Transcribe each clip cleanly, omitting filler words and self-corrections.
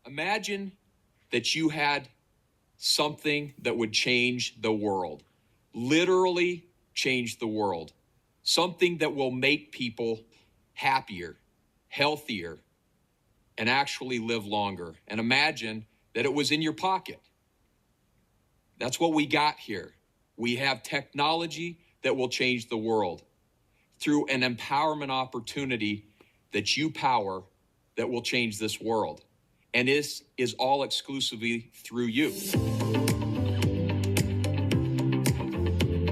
Imagine that you had something that would change the world, literally change the world, something that will make people happier, healthier, and actually live longer. And imagine that it was in your pocket. That's what we got here. We have technology that will change the world through an empowerment opportunity that you power that will change this world. And this is all exclusively through you.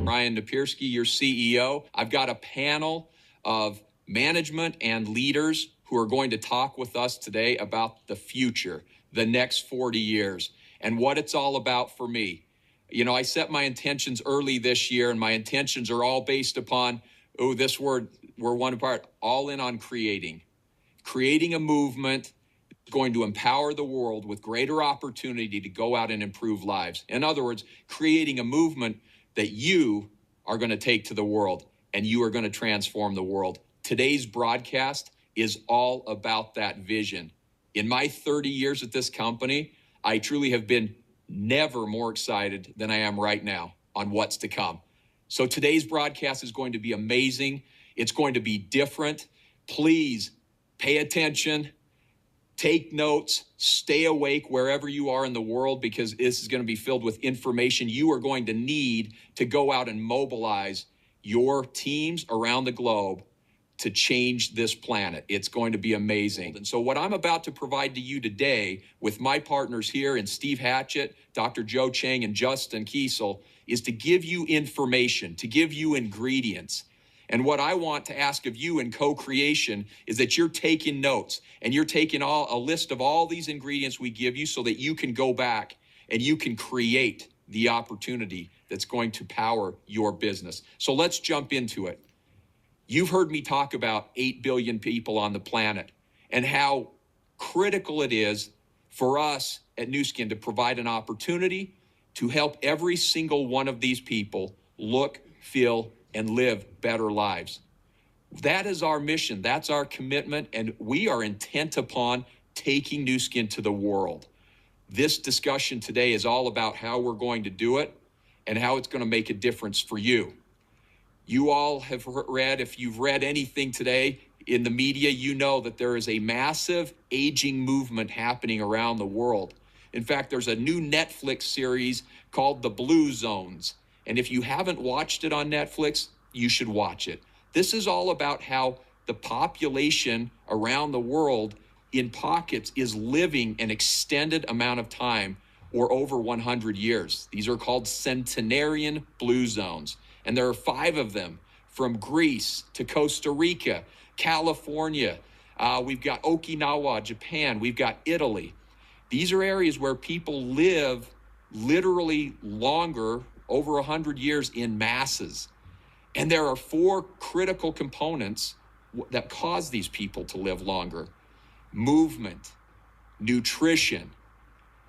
Ryan Nperski, your CEO. I've got a panel of management and leaders who are going to talk with us today about the future, the next 40 years, and what it's all about for me. You know, I set my intentions early this year, and my intentions are all based upon, this word, we're one part, all in on creating a movement going to empower the world with greater opportunity to go out and improve lives. In other words, creating a movement that you are going to take to the world, and you are going to transform the world. Today's broadcast is all about that vision. In my 30 years at this company, I truly have been never more excited than I am right now on what's to come. So today's broadcast is going to be amazing. It's going to be different. Please pay attention, take notes, stay awake wherever you are in the world, because this is going to be filled with information you are going to need to go out and mobilize your teams around the globe to change this planet. It's going to be amazing. And so what I'm about to provide to you today with my partners here in Steve Hatchett, Dr. Joe Chang, and Justin Kiesel is to give you information, to give you ingredients. And what I want to ask of you in co-creation is that you're taking notes and you're taking a list of all these ingredients we give you so that you can go back and you can create the opportunity that's going to power your business. So let's jump into it. You've heard me talk about 8 billion people on the planet and how critical it is for us at NuSkin to provide an opportunity to help every single one of these people look, feel, and live better lives. That is our mission. That's our commitment. And we are intent upon taking NuSkin to the world. This discussion today is all about how we're going to do it and how it's going to make a difference for you. You all have read, if you've read anything today in the media, you know that there is a massive aging movement happening around the world. In fact, there's a new Netflix series called The Blue Zones. And if you haven't watched it on Netflix, you should watch it. This is all about how the population around the world in pockets is living an extended amount of time, or over 100 years. These are called centenarian blue zones. And there are 5 of them, from Greece to Costa Rica, California. We've got Okinawa, Japan. We've got Italy. These are areas where people live literally longer, over 100 years, in masses. And there are 4 critical components that cause these people to live longer: movement, nutrition,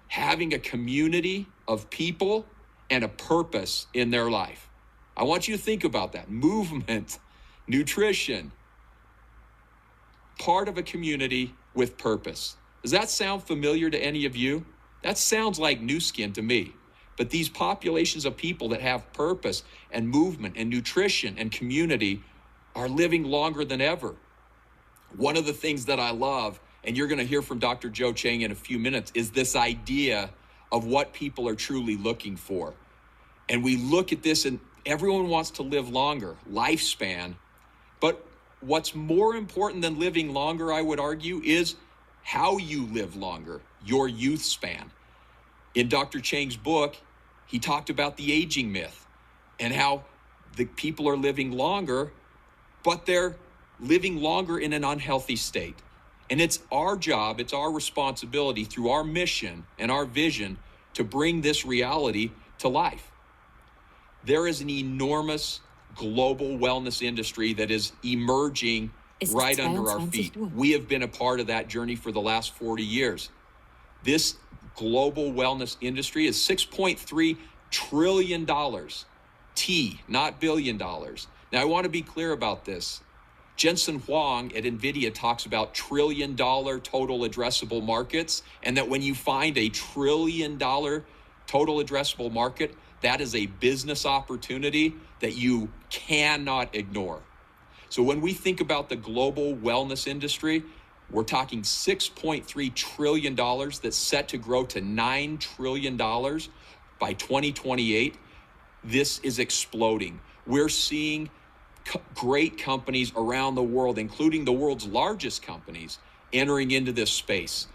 having a community of people, and a purpose in their life. I want you to think about that. Movement, nutrition, part of a community with purpose. Does that sound familiar to any of you? That sounds like NuSkin to me. But these populations of people that have purpose and movement and nutrition and community are living longer than ever. One of the things that I love, and you're going to hear from Dr. Joe Chang in a few minutes, is this idea of what people are truly looking for. And we look at this, and everyone wants to live longer, lifespan. But what's more important than living longer, I would argue, is how you live longer, your youth span. In Dr. Chang's book, he talked about the aging myth and how the people are living longer, but they're living longer in an unhealthy state. And it's our job, it's our responsibility through our mission and our vision to bring this reality to life. There is an enormous global wellness industry that is emerging right under our feet. We have been a part of that journey for the last 40 years. This global wellness industry is $6.3 trillion. T, not billion dollars. Now, I want to be clear about this. Jensen Huang at NVIDIA talks about trillion-dollar total addressable markets, and that when you find a trillion-dollar total addressable market, that is a business opportunity that you cannot ignore. So when we think about the global wellness industry, we're talking $6.3 trillion that's set to grow to $9 trillion by 2028. This is exploding. We're seeing great companies around the world, including the world's largest companies, entering into this space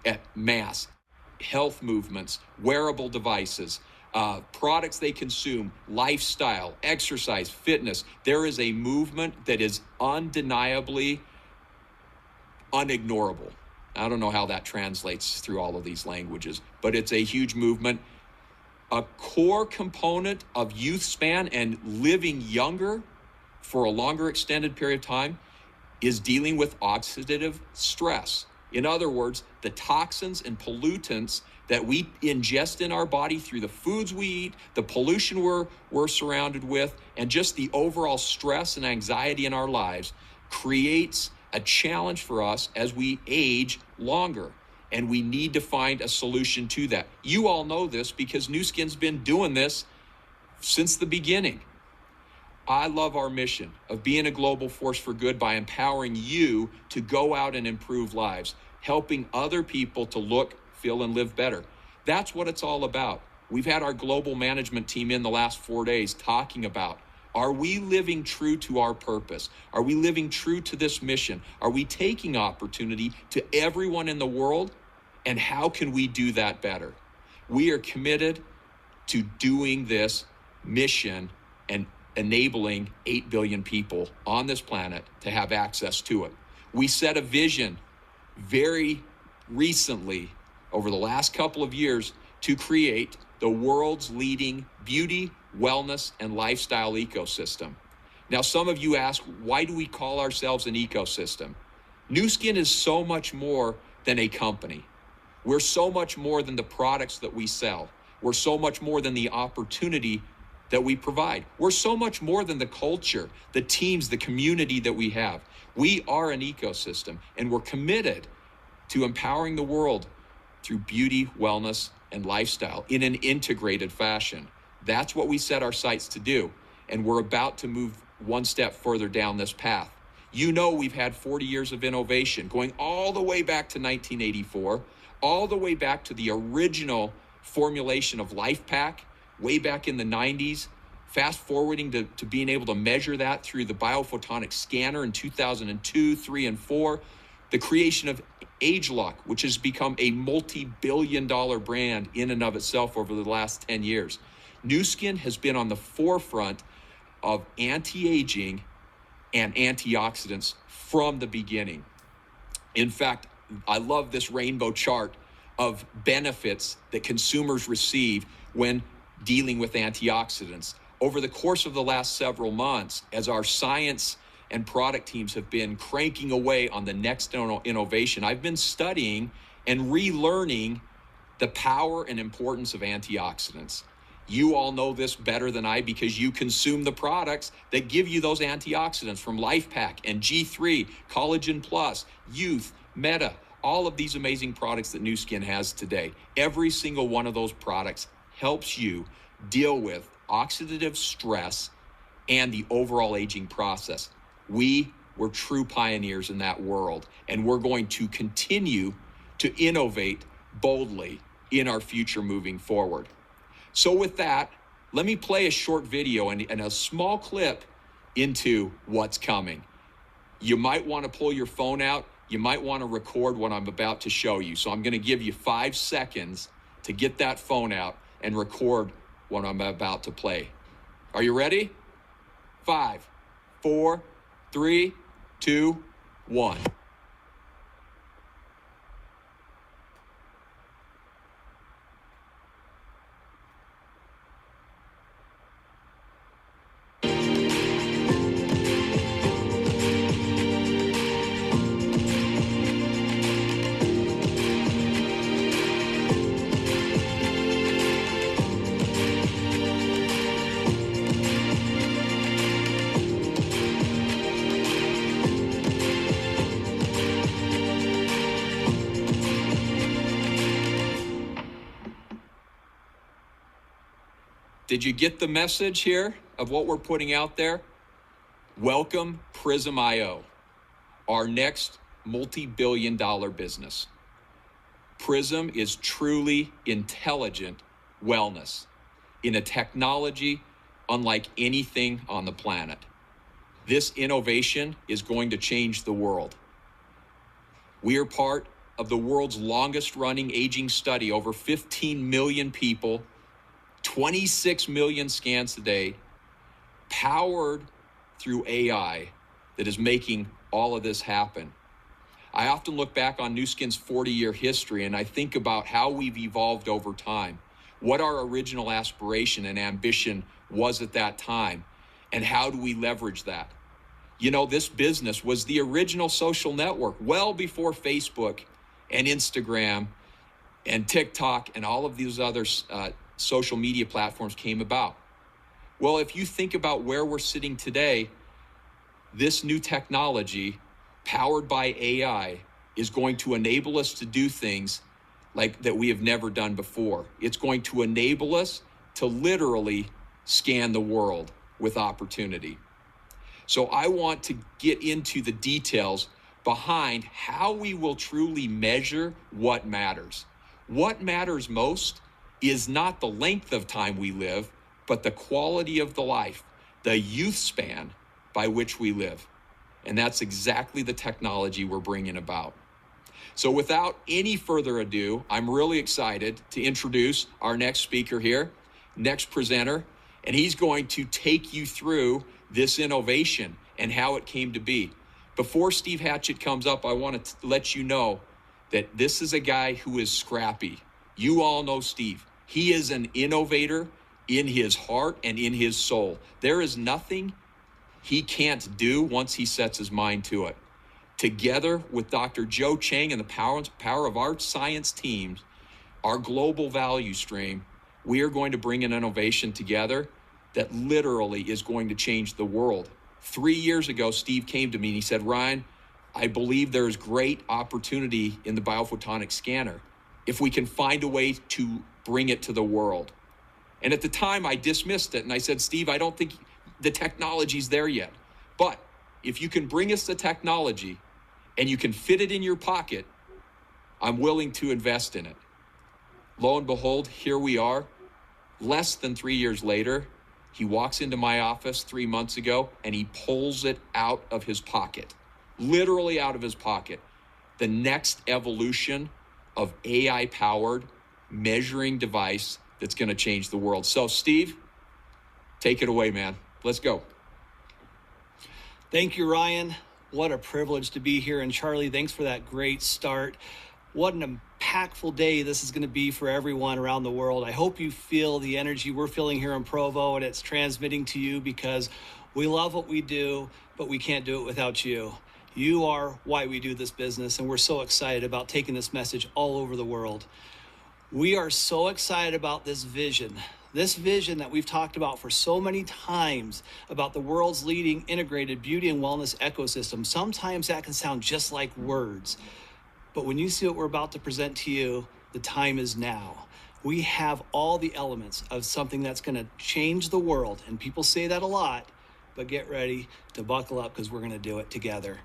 at mass. Health movements, wearable devices, products they consume, lifestyle, exercise, fitness. There is a movement that is undeniably unignorable. I don't know how that translates through all of these languages, but it's a huge movement. A core component of youth span and living younger for a longer extended period of time is dealing with oxidative stress. In other words, the toxins and pollutants that we ingest in our body through the foods we eat, the pollution we're surrounded with, and just the overall stress and anxiety in our lives creates a challenge for us as we age longer. And we need to find a solution to that. You all know this because NuSkin's been doing this since the beginning. I love our mission of being a global force for good by empowering you to go out and improve lives, helping other people to look, feel, and live better. That's what it's all about. We've had our global management team in the last 4 days talking about, are we living true to our purpose? Are we living true to this mission? Are we taking opportunity to everyone in the world? And how can we do that better? We are committed to doing this mission and enabling 8 billion people on this planet to have access to it. We set a vision very recently, over the last couple of years, to create the world's leading beauty, wellness, and lifestyle ecosystem. Now, some of you ask, why do we call ourselves an ecosystem? NuSkin is so much more than a company. We're so much more than the products that we sell. We're so much more than the opportunity that we provide. We're so much more than the culture, the teams, the community that we have. We are an ecosystem, and we're committed to empowering the world through beauty, wellness, and lifestyle in an integrated fashion. That's what we set our sights to do, and we're about to move one step further down this path. You know, we've had 40 years of innovation, going all the way back to 1984, all the way back to the original formulation of LifePak, way back in the 90s, fast forwarding to being able to measure that through the biophotonic scanner in 2002, 3, and 4, the creation of AgeLock, which has become a multi-billion-dollar brand in and of itself over the last 10 years. NuSkin has been on the forefront of anti-aging and antioxidants from the beginning. In fact, I love this rainbow chart of benefits that consumers receive when dealing with antioxidants. Over the course of the last several months, as our science and product teams have been cranking away on the next innovation, I've been studying and relearning the power and importance of antioxidants. You all know this better than I because you consume the products that give you those antioxidants from LifePak and G3, Collagen Plus, Youth, Meta, all of these amazing products that NuSkin has today. Every single one of those products helps you deal with oxidative stress and the overall aging process. We were true pioneers in that world, and we're going to continue to innovate boldly in our future moving forward. So with that, let me play a short video and a small clip into what's coming. You might want to pull your phone out. You might want to record what I'm about to show you. So I'm going to give you 5 seconds to get that phone out and record what I'm about to play. Are you ready? 5, 4, 3, 2, 1. Did you get the message here of what we're putting out there? Welcome Prysm.io, our next multi-billion-dollar business. Prysm is truly intelligent wellness in a technology unlike anything on the planet. This innovation is going to change the world. We are part of the world's longest running aging study, over 15 million people, 26 million scans a day, powered through AI that is making all of this happen. I often look back on NuSkin's 40-year history and I think about how we've evolved over time, what our original aspiration and ambition was at that time, and how do we leverage that? You know, this business was the original social network well before Facebook and Instagram and TikTok and all of these other social media platforms came about. Well, if you think about where we're sitting today, this new technology powered by AI is going to enable us to do things like that we have never done before. It's going to enable us to literally scan the world with opportunity. So I want to get into the details behind how we will truly measure what matters. What matters most is not the length of time we live, but the quality of the life, the youth span by which we live. And that's exactly the technology we're bringing about. So without any further ado, I'm really excited to introduce our next speaker here, next presenter, and he's going to take you through this innovation and how it came to be. Before Steve Hatchett comes up, I want to let you know that this is a guy who is scrappy. You all know Steve. He is an innovator in his heart and in his soul. There is nothing he can't do once he sets his mind to it. Together with Dr. Joe Chang and the power of our science teams, our global value stream, we are going to bring an innovation together that literally is going to change the world. 3 years ago, Steve came to me and he said, Ryan, I believe there's great opportunity in the biophotonic scanner if we can find a way to bring it to the world. And at the time I dismissed it and I said, Steve, I don't think the technology's there yet. But if you can bring us the technology and you can fit it in your pocket, I'm willing to invest in it. Lo and behold, here we are. Less than 3 years later, he walks into my office 3 months ago and he pulls it out of his pocket, literally out of his pocket. The next evolution of AI-powered measuring device that's going to change the world. So Steve, take it away, man. Let's go. Thank you, Ryan. What a privilege to be here. And Charlie, thanks for that great start. What an impactful day this is going to be for everyone around the world. I hope you feel the energy we're feeling here in Provo and it's transmitting to you, because we love what we do, but we can't do it without you. You are why we do this business, and we're so excited about taking this message all over the world. We are so excited about this vision that we've talked about for so many times, about the world's leading integrated beauty and wellness ecosystem. Sometimes that can sound just like words, but when you see what we're about to present to you, the time is now. We have all the elements of something that's going to change the world, and people say that a lot, but get ready to buckle up because we're going to do it together.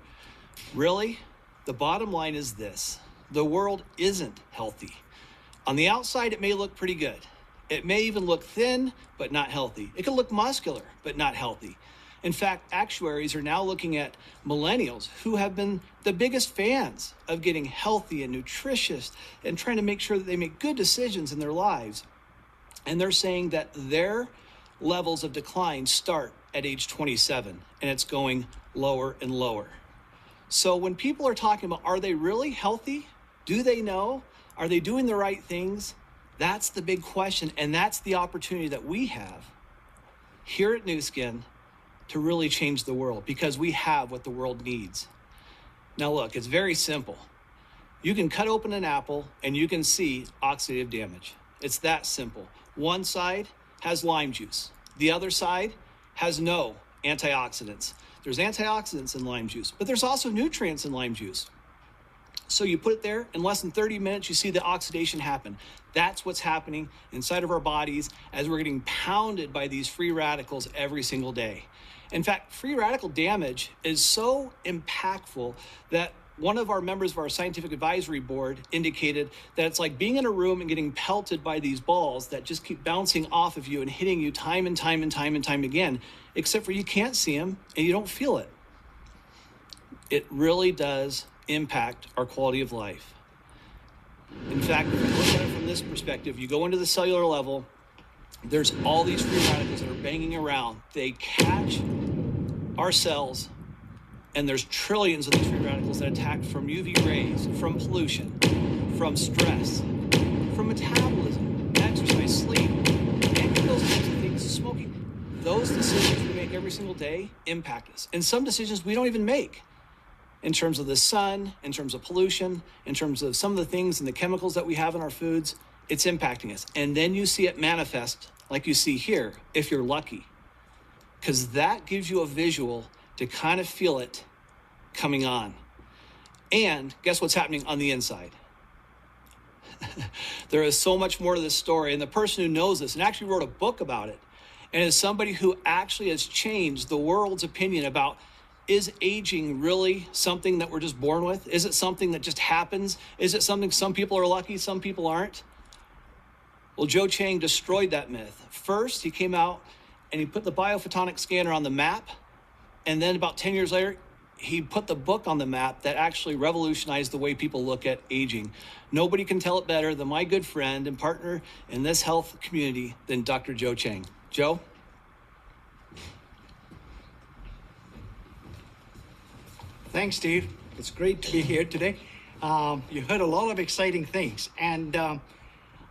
Really, the bottom line is this: the world isn't healthy. On the outside, it may look pretty good. It may even look thin, but not healthy. It could look muscular, but not healthy. In fact, actuaries are now looking at millennials who have been the biggest fans of getting healthy and nutritious and trying to make sure that they make good decisions in their lives. And they're saying that their levels of decline start at age 27, and it's going lower and lower. So when people are talking about, are they really healthy? Do they know? Are they doing the right things? That's the big question, and that's the opportunity that we have here at NuSkin to really change the world, because we have what the world needs. Now look, it's very simple. You can cut open an apple and you can see oxidative damage. It's that simple. One side has lime juice. The other side has no antioxidants. There's antioxidants in lime juice, but there's also nutrients in lime juice. So you put it there, in less than 30 minutes, you see the oxidation happen. That's what's happening inside of our bodies as we're getting pounded by these free radicals every single day. In fact, free radical damage is so impactful that one of our members of our scientific advisory board indicated that it's like being in a room and getting pelted by these balls that just keep bouncing off of you and hitting you time and time and time and time again, except for you can't see them and you don't feel it. It really does impact our quality of life. In fact, if you look at it from this perspective, you go into the cellular level, there's all these free radicals that are banging around. They catch our cells, and there's trillions of these free radicals that attack from UV rays, from pollution, from stress, from metabolism, exercise, sleep, any of those types of things, smoking. Those decisions we make every single day impact us. And some decisions we don't even make. In terms of the sun, in terms of pollution, in terms of some of the things and the chemicals that we have in our foods, it's impacting us. And then you see it manifest like you see here, if you're lucky, because that gives you a visual to kind of feel it coming on. And guess what's happening on the inside? There is so much more to this story. And the person who knows this and actually wrote a book about it, and is somebody who actually has changed the world's opinion about, is aging really something that we're just born with? Is it something that just happens? Is it something some people are lucky, some people aren't? Well, Joe Chang destroyed that myth. First, he came out and he put the biophotonic scanner on the map. And then about 10 years later, he put the book on the map that actually revolutionized the way people look at aging. Nobody can tell it better than my good friend and partner in this health community than Dr. Joe Chang. Joe? Thanks, Steve. It's great to be here today. You heard a lot of exciting things, and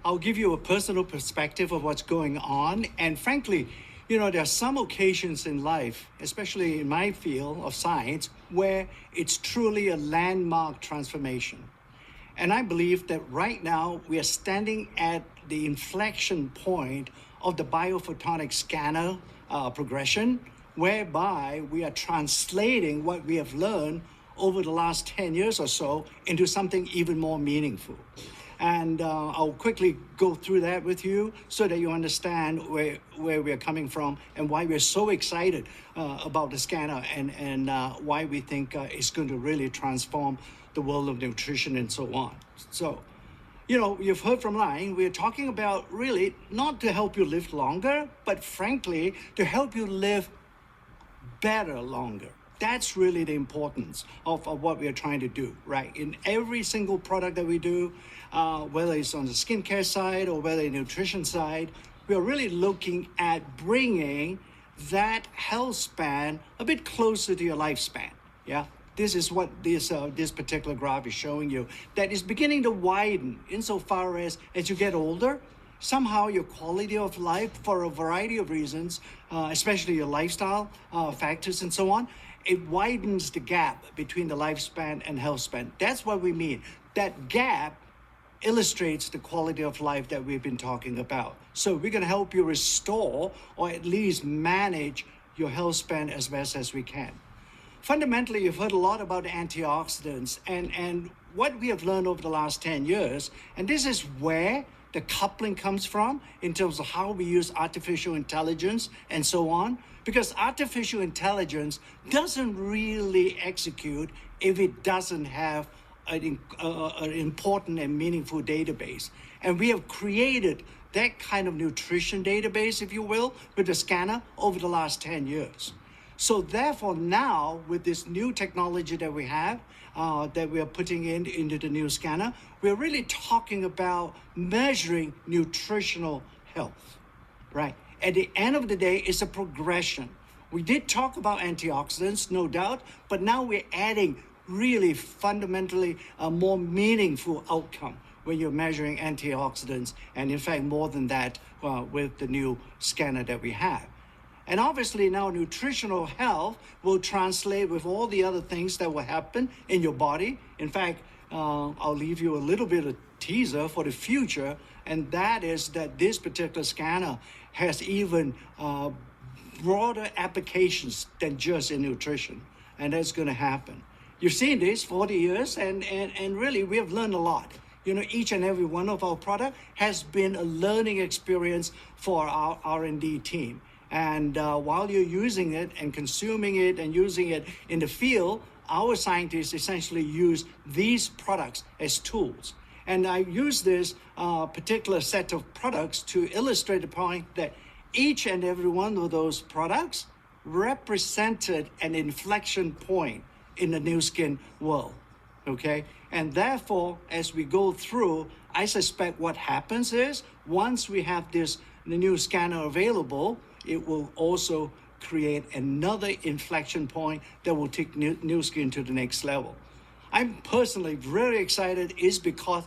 I'll give you a personal perspective of what's going on. And frankly, there are some occasions in life, especially in my field of science, where it's truly a landmark transformation. And I believe that right now we are standing at the inflection point of the biophotonic scanner progression, whereby we are translating what we have learned over the last 10 years or so into something even more meaningful. And I'll quickly go through that with you so that you understand where we're coming from and why we're so excited about the scanner and why we think it's going to really transform the world of nutrition and so on. So, you've heard from Ryan, we're talking about really not to help you live longer, but frankly, to help you live better longer. That's really the importance of what we are trying to do, right? In every single product that we do, whether it's on the skincare side or whether the nutrition side, we are really looking at bringing that health span a bit closer to your lifespan, yeah? This is what this particular graph is showing you, that is beginning to widen insofar as you get older, somehow your quality of life, for a variety of reasons, especially your lifestyle factors and so on, it widens the gap between the lifespan and health span. That's what we mean. That gap illustrates the quality of life that we've been talking about. So we're going to help you restore or at least manage your health span as best as we can. Fundamentally, you've heard a lot about antioxidants and what we have learned over the last 10 years, and this is where the coupling comes from in terms of how we use artificial intelligence and so on, because artificial intelligence doesn't really execute if it doesn't have an important and meaningful database. And we have created that kind of nutrition database, if you will, with the scanner over the last 10 years. So therefore now, with this new technology that we have, that we are putting into the new scanner, we're really talking about measuring nutritional health, right? At the end of the day, it's a progression. We did talk about antioxidants, no doubt, but now we're adding really fundamentally a more meaningful outcome when you're measuring antioxidants, and in fact, more than that with the new scanner that we have. And obviously now nutritional health will translate with all the other things that will happen in your body. In fact, I'll leave you a little bit of teaser for the future, and that is that this particular scanner has even broader applications than just in nutrition, and that's going to happen. you've seen this 40 years, and really we have learned a lot. You know, each and every one of our product has been a learning experience for our R&D team. And while you're using it and consuming it and using it in the field, our scientists essentially use these products as tools. And I use this particular set of products to illustrate the point that each and every one of those products represented an inflection point in the NuSkin world, okay? And therefore, as we go through, I suspect what happens is, once we have the new scanner available, it will also create another inflection point that will take NuSkin to the next level. I'm personally very excited is because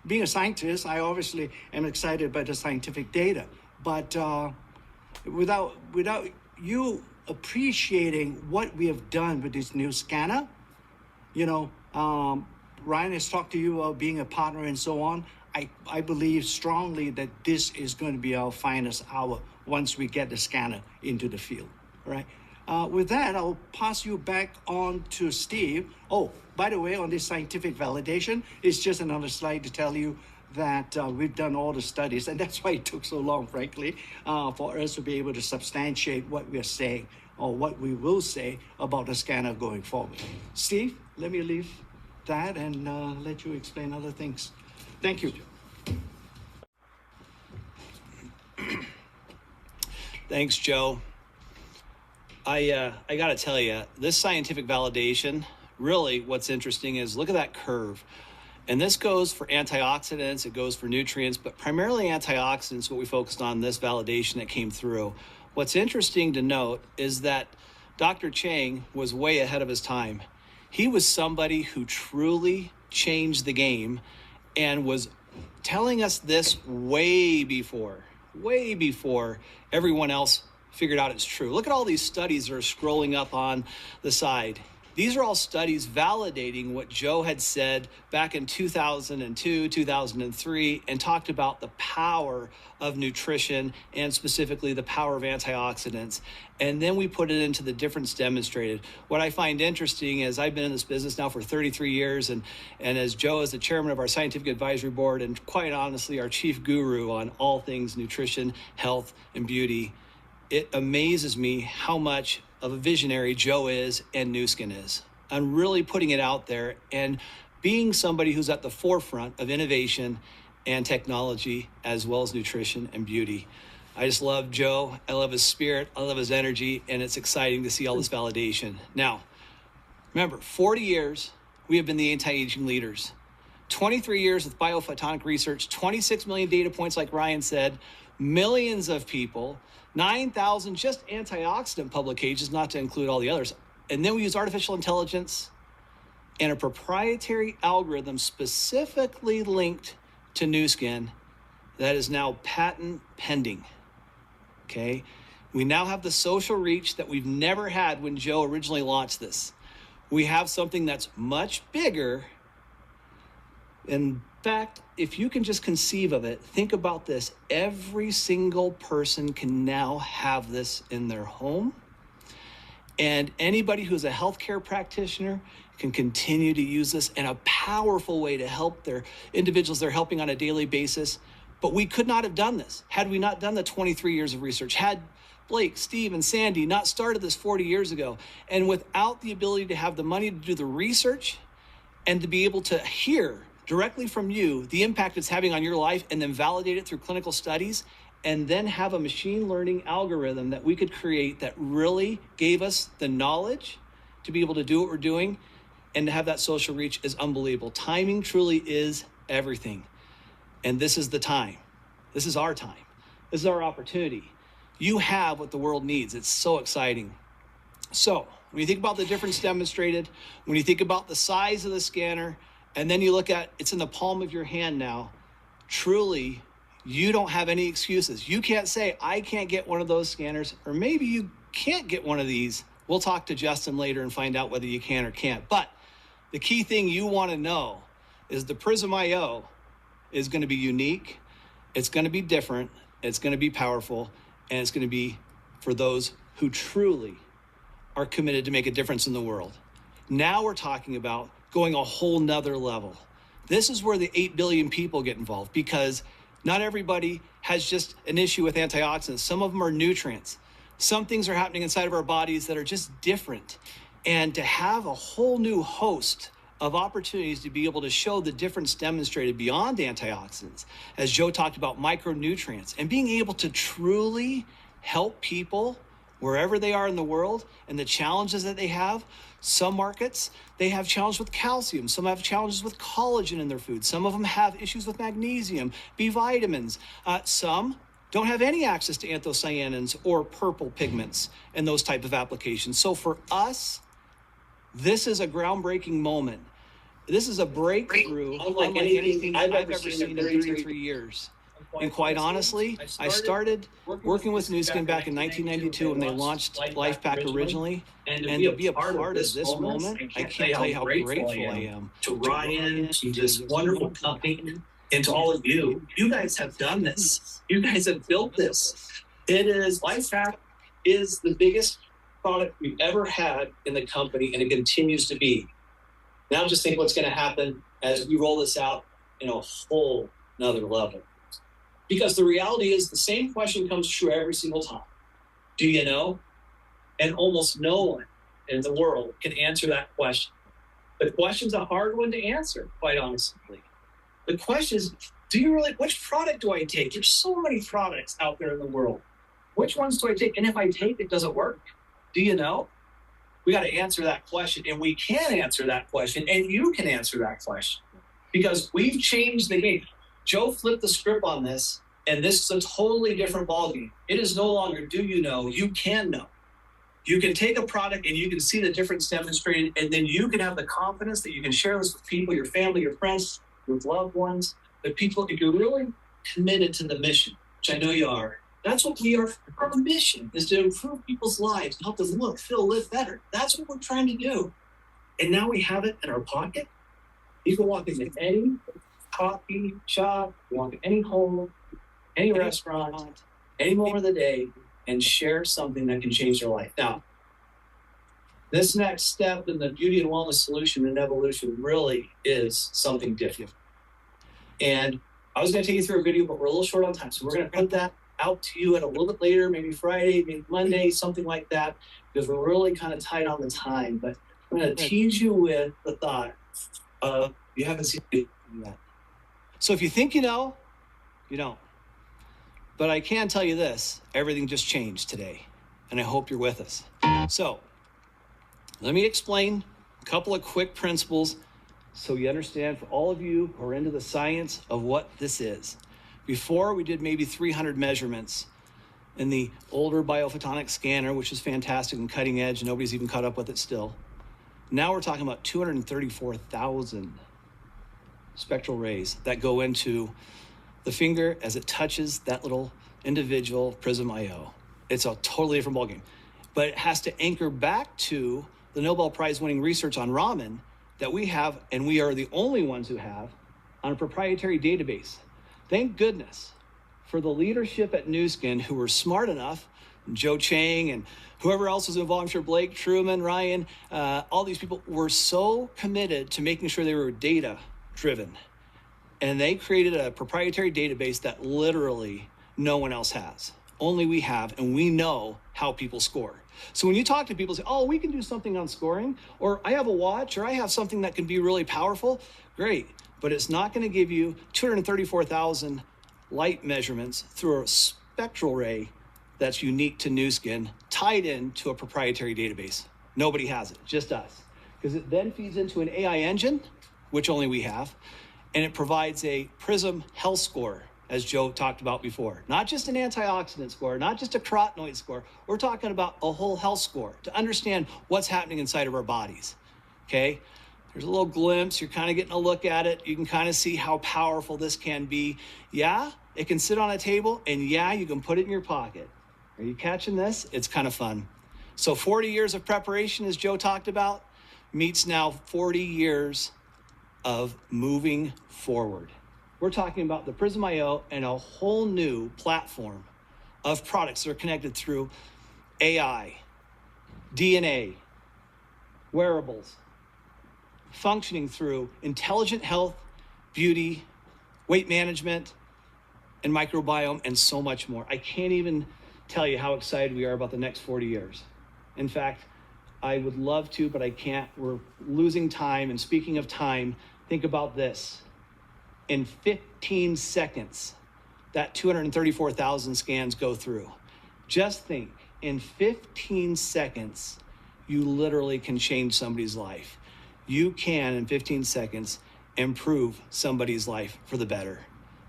being a scientist, I obviously am excited by the scientific data, but without you appreciating what we have done with this new scanner, you know, Ryan has talked to you about being a partner and so on. I believe strongly that this is going to be our finest hour once we get the scanner into the field, all right? With that, I'll pass you back on to Steve. Oh, by the way, on this scientific validation, it's just another slide to tell you that we've done all the studies, and that's why it took so long, frankly, for us to be able to substantiate what we're saying or what we will say about the scanner going forward. Steve, let me leave that and let you explain other things. Thank you. Thanks, Joe. I got to tell you, this scientific validation, really what's interesting is look at that curve. And this goes for antioxidants, it goes for nutrients, but primarily antioxidants, what we focused on, this validation that came through. What's interesting to note is that Dr. Chang was way ahead of his time. He was somebody who truly changed the game and was telling us this way before everyone else figured out it's true. Look at all these studies that are scrolling up on the side. These are all studies validating what Joe had said back in 2002, 2003, and talked about the power of nutrition and specifically the power of antioxidants. And then we put it into the difference demonstrated. What I find interesting is I've been in this business now for 33 years, and as Joe is the chairman of our scientific advisory board and quite honestly our chief guru on all things nutrition, health, and beauty, it amazes me how much of a visionary Joe is and NuSkin is. I'm really putting it out there and being somebody who's at the forefront of innovation and technology as well as nutrition and beauty. I just love Joe. I love his spirit. I love his energy, and it's exciting to see all this validation. Now, remember, 40 years, we have been the anti-aging leaders. 23 years with biophotonic research, 26 million data points, like Ryan said, millions of people, 9,000 just antioxidant publications, not to include all the others. And then we use artificial intelligence and a proprietary algorithm specifically linked to NuSkin that is now patent pending, okay? We now have the social reach that we've never had when Joe originally launched this. We have something that's much bigger. In fact, if you can just conceive of it, think about this. Every single person can now have this in their home. And anybody who's a healthcare practitioner can continue to use this in a powerful way to help their individuals they're helping on a daily basis. But we could not have done this had we not done the 23 years of research, had Blake, Steve, and Sandy not started this 40 years ago. And without the ability to have the money to do the research and to be able to hear directly from you the impact it's having on your life and then validate it through clinical studies, and then have a machine learning algorithm that we could create that really gave us the knowledge to be able to do what we're doing and to have that social reach is unbelievable. Timing truly is everything. And this is the time. This is our time. This is our opportunity. You have what the world needs. It's so exciting. So when you think about the difference demonstrated, when you think about the size of the scanner, and then you look at it's in the palm of your hand now, truly, you don't have any excuses. You can't say, I can't get one of those scanners, or maybe you can't get one of these. We'll talk to Justin later and find out whether you can or can't. But the key thing you want to know is the Prysm IO is going to be unique. It's going to be different. It's going to be powerful. And it's going to be for those who truly are committed to make a difference in the world. Now we're talking about going a whole nother level. This is where the 8 billion people get involved, because not everybody has just an issue with antioxidants. Some of them are nutrients. Some things are happening inside of our bodies that are just different. And to have a whole new host of opportunities to be able to show the difference demonstrated beyond antioxidants, as Joe talked about, micronutrients, and being able to truly help people wherever they are in the world and the challenges that they have. Some markets, they have challenges with calcium. Some have challenges with collagen in their food. Some of them have issues with magnesium, B vitamins. Some don't have any access to anthocyanins or purple pigments and those type of applications. So for us, this is a groundbreaking moment. This is a breakthrough unlike anything I've ever seen in 33 years. And quite honestly, I started working with NuSkin back in 1992 when they launched Life Pack originally. And to be a part of this moment, I can't tell you how grateful I am to Ryan, to this wonderful company, and to all of you. You guys have done this. You guys have built this. It is, Life Pack is the biggest product we've ever had in the company, and it continues to be. Now just think what's going to happen as we roll this out in a whole nother level. Because the reality is the same question comes true every single time. Do you know? And almost no one in the world can answer that question. The question's a hard one to answer, quite honestly. The question is, do you really, which product do I take? There's so many products out there in the world. Which ones do I take? And if I take it, does it work? Do you know? We got to answer that question, and we can answer that question, and you can answer that question, because we've changed the game. Joe flipped the script on this, and this is a totally different ballgame. It is no longer do you know, you can know. You can take a product and you can see the difference demonstrated, and then you can have the confidence that you can share this with people, your family, your friends, your loved ones, the people, if you're really committed to the mission, which I know you are. That's what we are. Our mission is to improve people's lives, help them look, feel, live better. That's what we're trying to do. And now we have it in our pocket. You can walk into any coffee shop, walk in any home, any restaurant, any moment of the day, and share something that can change their life. Now, this next step in the beauty and wellness solution and evolution really is something different. And I was going to take you through a video, but we're a little short on time. So we're going to put that out to you at a little bit later, maybe Friday, maybe Monday, something like that, because we're really kind of tight on the time. But I'm going to tease you with the thought of, you haven't seen it yet. So if you think you know, you don't. But I can tell you this, everything just changed today, and I hope you're with us. So let me explain a couple of quick principles so you understand, for all of you who are into the science of what this is. Before, we did maybe 300 measurements in the older biophotonic scanner, which is fantastic and cutting edge. Nobody's even caught up with it still. Now we're talking about 234,000 spectral rays that go into the finger as it touches that little individual Prysm IO. It's a totally different ballgame. But it has to anchor back to the Nobel Prize winning research on Raman that we have, and we are the only ones who have, on a proprietary database. Thank goodness for the leadership at NuSkin who were smart enough, Joe Chang and whoever else was involved, I'm sure Blake, Truman, Ryan, all these people were so committed to making sure they were data driven. And they created a proprietary database that literally no one else has. Only we have, and we know how people score. So when you talk to people, say, oh, we can do something on scoring, or I have a watch, or I have something that can be really powerful, great. But it's not going to give you 234,000 light measurements through a spectral ray that's unique to NuSkin, tied into a proprietary database. Nobody has it, just us. Because it then feeds into an AI engine, which only we have, and it provides a Prysm health score, as Joe talked about before. Not just an antioxidant score, not just a carotenoid score. We're talking about a whole health score to understand what's happening inside of our bodies, okay? There's a little glimpse. You're kind of getting a look at it. You can kind of see how powerful this can be. Yeah, it can sit on a table, and yeah, you can put it in your pocket. Are you catching this? It's kind of fun. So 40 years of preparation, as Joe talked about, meets now 40 years of moving forward. We're talking about the Prysm IO and a whole new platform of products that are connected through AI, DNA, wearables, functioning through intelligent health, beauty, weight management, and microbiome, and so much more. I can't even tell you how excited we are about the next 40 years. In fact, I would love to, but I can't. We're losing time. And speaking of time, think about this. In 15 seconds, that 234,000 scans go through. Just think, in 15 seconds, you literally can change somebody's life. You can, in 15 seconds, improve somebody's life for the better.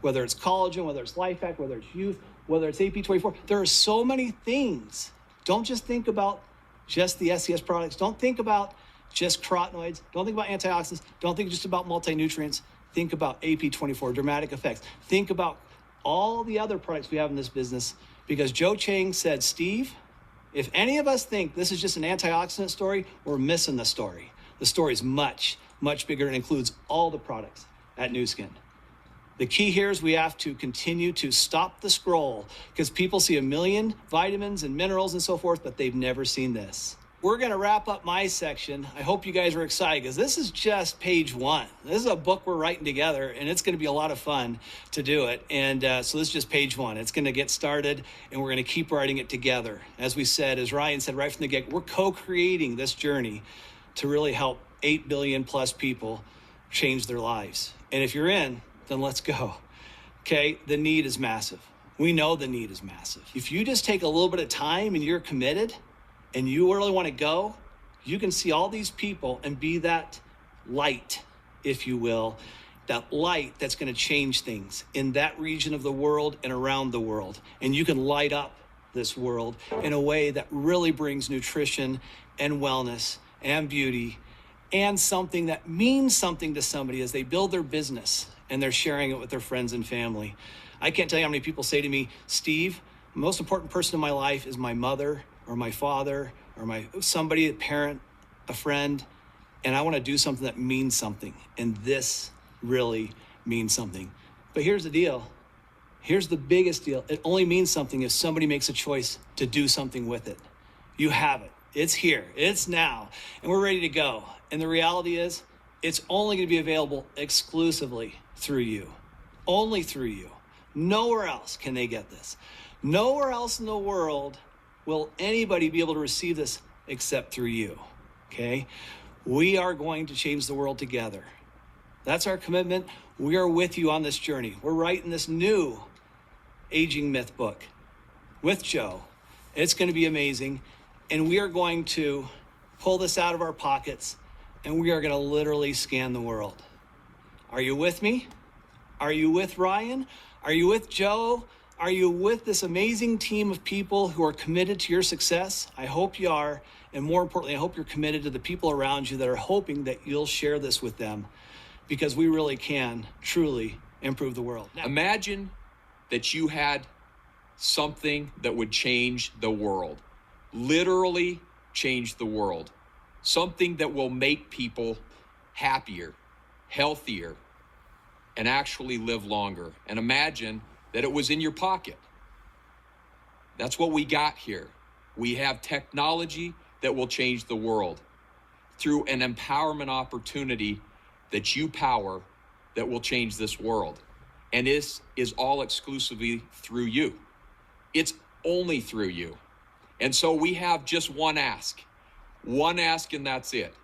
Whether it's collagen, whether it's Life Hack, whether it's youth, whether it's AP24, there are so many things. Don't just think about just the SCS products. Don't think about just carotenoids. Don't think about antioxidants. Don't think just about multi-nutrients. Think about AP24, dramatic effects. Think about all the other products we have in this business, because Joe Chang said, Steve, if any of us think this is just an antioxidant story, we're missing the story. The story is much, much bigger and includes all the products at NuSkin. The key here is we have to continue to stop the scroll, because people see a million vitamins and minerals and so forth, but they've never seen this. We're going to wrap up my section. I hope you guys are excited, because this is just page one. This is a book we're writing together, and it's going to be a lot of fun to do it. And so this is just page one. It's going to get started, and we're going to keep writing it together. As we said, as Ryan said right from the get, we're co-creating this journey to really help 8 billion plus people change their lives. And if you're in, then let's go. Okay, the need is massive. We know the need is massive. If you just take a little bit of time and you're committed and you really want to go, you can see all these people and be that light, if you will, that light that's going to change things in that region of the world and around the world. And you can light up this world in a way that really brings nutrition and wellness and beauty and something that means something to somebody as they build their business and they're sharing it with their friends and family. I can't tell you how many people say to me, Steve, the most important person in my life is my mother or my father or somebody, a parent, a friend, and I want to do something that means something. And this really means something. But here's the deal. Here's the biggest deal. It only means something if somebody makes a choice to do something with it. You have it. It's here. It's now. And we're ready to go. And the reality is, it's only going to be available exclusively through you. Only through you. Nowhere else can they get this. Nowhere else in the world will anybody be able to receive this except through you. Okay? We are going to change the world together. That's our commitment. We are with you on this journey. We're writing this new Aging Myth book with Joe. It's going to be amazing. And we are going to pull this out of our pockets and we are going to literally scan the world. Are you with me? Are you with Ryan? Are you with Joe? Are you with this amazing team of people who are committed to your success? I hope you are. And more importantly, I hope you're committed to the people around you that are hoping that you'll share this with them, because we really can truly improve the world. Now, imagine that you had something that would change the world, literally change the world, something that will make people happier, healthier, and actually live longer. And imagine that it was in your pocket. That's what we got here. We have technology that will change the world through an empowerment opportunity that you power that will change this world. And this is all exclusively through you. It's only through you. And so we have just one ask, and that's it.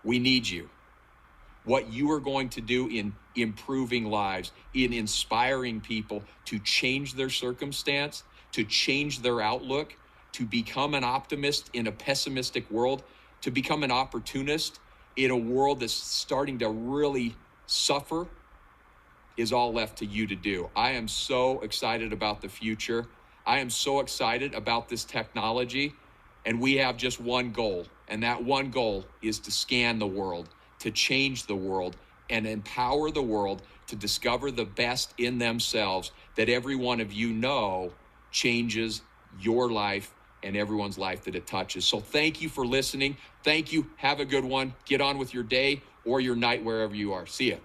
We need you. What you are going to do in improving lives, in inspiring people to change their circumstance, to change their outlook, to become an optimist in a pessimistic world, to become an opportunist in a world that's starting to really suffer, is all left to you to do. I am so excited about the future. I am so excited about this technology, and we have just one goal, and that one goal is to scan the world, to change the world, and empower the world to discover the best in themselves that every one of you know changes your life and everyone's life that it touches. So thank you for listening. Thank you. Have a good one. Get on with your day or your night wherever you are. See ya.